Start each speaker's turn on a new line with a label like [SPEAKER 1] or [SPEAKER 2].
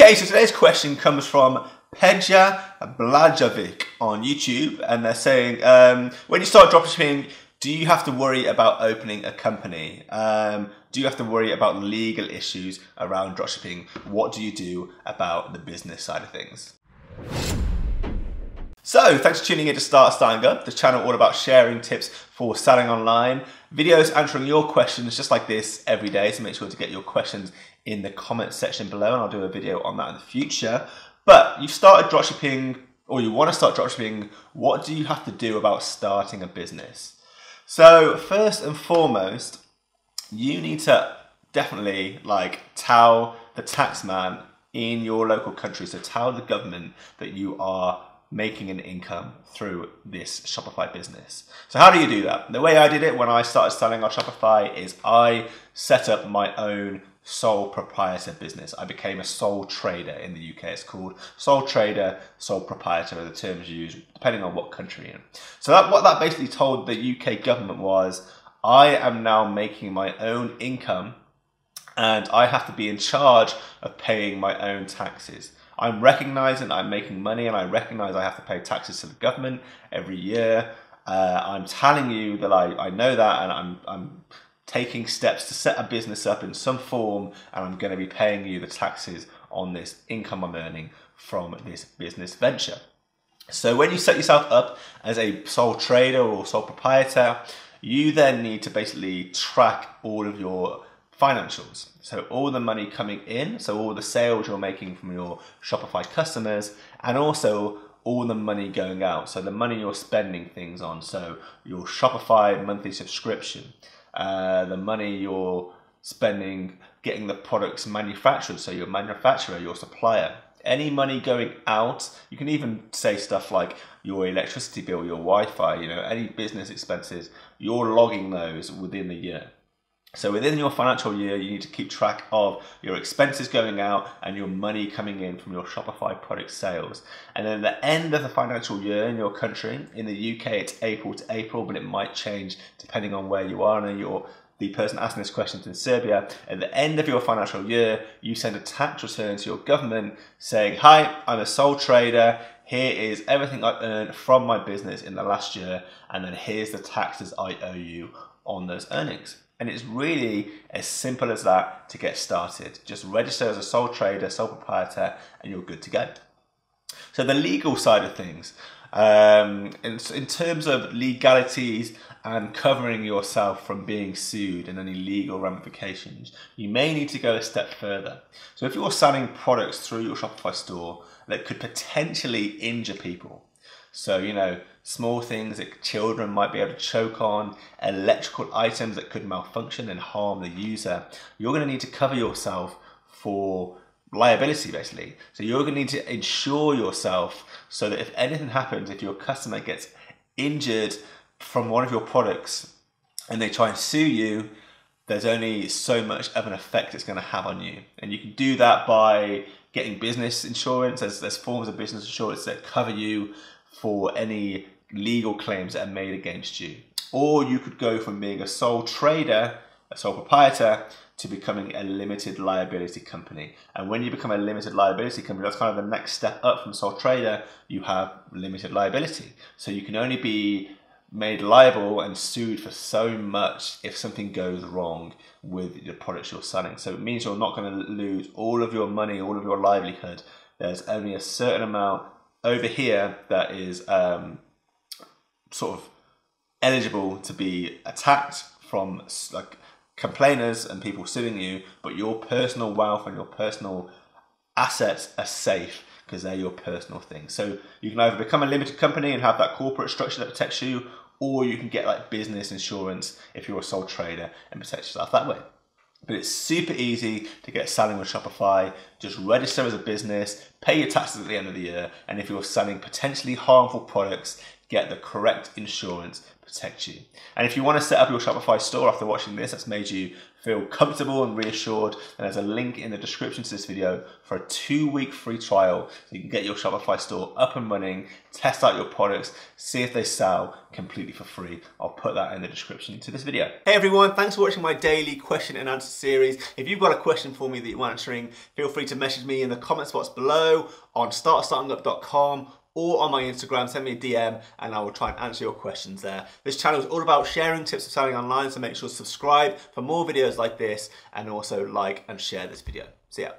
[SPEAKER 1] Okay, so today's question comes from Pedja Blajovic on YouTube, and they're saying, when you start dropshipping, do you have to worry about opening a company? Do you have to worry about legal issues around dropshipping? What do you do about the business side of things? So, thanks for tuning in to Start Starting Up, the channel all about sharing tips for selling online. Videos answering your questions just like this every day, so make sure to get your questions in the comment section below, and I'll do a video on that in the future. But you've started dropshipping, or you want to start dropshipping, what do you have to do about starting a business? So, first and foremost, you need to definitely tell the tax man in your local country, so tell the government that you are making an income through this Shopify business. So how do you do that? The way I did it when I started selling on Shopify is I set up my own sole proprietor business. I became a sole trader in the UK. It's called sole trader, sole proprietor are the terms used depending on what country you're in. So what that basically told the UK government was, I am now making my own income and I have to be in charge of paying my own taxes. I'm recognizing I'm making money and I recognize I have to pay taxes to the government every year. I'm telling you that I know that, and I'm taking steps to set a business up in some form, and I'm going to be paying you the taxes on this income I'm earning from this business venture. So when you set yourself up as a sole trader or sole proprietor, you then need to basically track all of your financials. So all the money coming in, so all the sales you're making from your Shopify customers, and also all the money going out. So the money you're spending things on, so your Shopify monthly subscription, the money you're spending getting the products manufactured, so your manufacturer, your supplier. Any money going out, you can even say stuff like your electricity bill, your Wi-Fi, any business expenses, you're logging those within the year. So within your financial year, you need to keep track of your expenses going out and your money coming in from your Shopify product sales. And then at the end of the financial year in your country, in the UK it's April to April, but it might change depending on where you are. And you're the person asking this question in Serbia. At the end of your financial year, you send a tax return to your government saying, hi, I'm a sole trader. Here is everything I've earned from my business in the last year. And then here's the taxes I owe you on those earnings. And it's really as simple as that to get started. Just register as a sole trader, sole proprietor, and you're good to go. So the legal side of things, in terms of legalities and covering yourself from being sued and any legal ramifications, you may need to go a step further. So if you're selling products through your Shopify store that could potentially injure people, so, small things that children might be able to choke on, electrical items that could malfunction and harm the user, you're going to need to cover yourself for liability, basically. So you're going to need to insure yourself so that if anything happens, if your customer gets injured from one of your products and they try and sue you, there's only so much of an effect it's going to have on you. And you can do that by getting business insurance. There's forms of business insurance that cover you for any legal claims that are made against you. Or you could go from being a sole trader, a sole proprietor, to becoming a limited liability company. And when you become a limited liability company, that's kind of the next step up from sole trader. You have limited liability. So you can only be made liable and sued for so much if something goes wrong with the products you're selling. So it means you're not going to lose all of your money, all of your livelihood. There's only a certain amount over here that is sort of eligible to be attacked from complainers and people suing you, but your personal wealth and your personal assets are safe because they're your personal things. So you can either become a limited company and have that corporate structure that protects you, or you can get business insurance if you're a sole trader and protect yourself that way. But it's super easy to get selling with Shopify. Just register as a business, pay your taxes at the end of the year, and if you're selling potentially harmful products, get the correct insurance protect you. And if you want to set up your Shopify store after watching this, that's made you feel comfortable and reassured, then there's a link in the description to this video for a 2-week free trial so you can get your Shopify store up and running, test out your products, see if they sell completely for free. I'll put that in the description to this video. Hey everyone, thanks for watching my daily question and answer series. If you've got a question for me that you want answering, feel free to message me in the comment box below on startstartingup.com or on my Instagram. Send me a DM and I will try and answer your questions there. This channel is all about sharing tips of selling online, so make sure to subscribe for more videos like this and also like and share this video. See ya.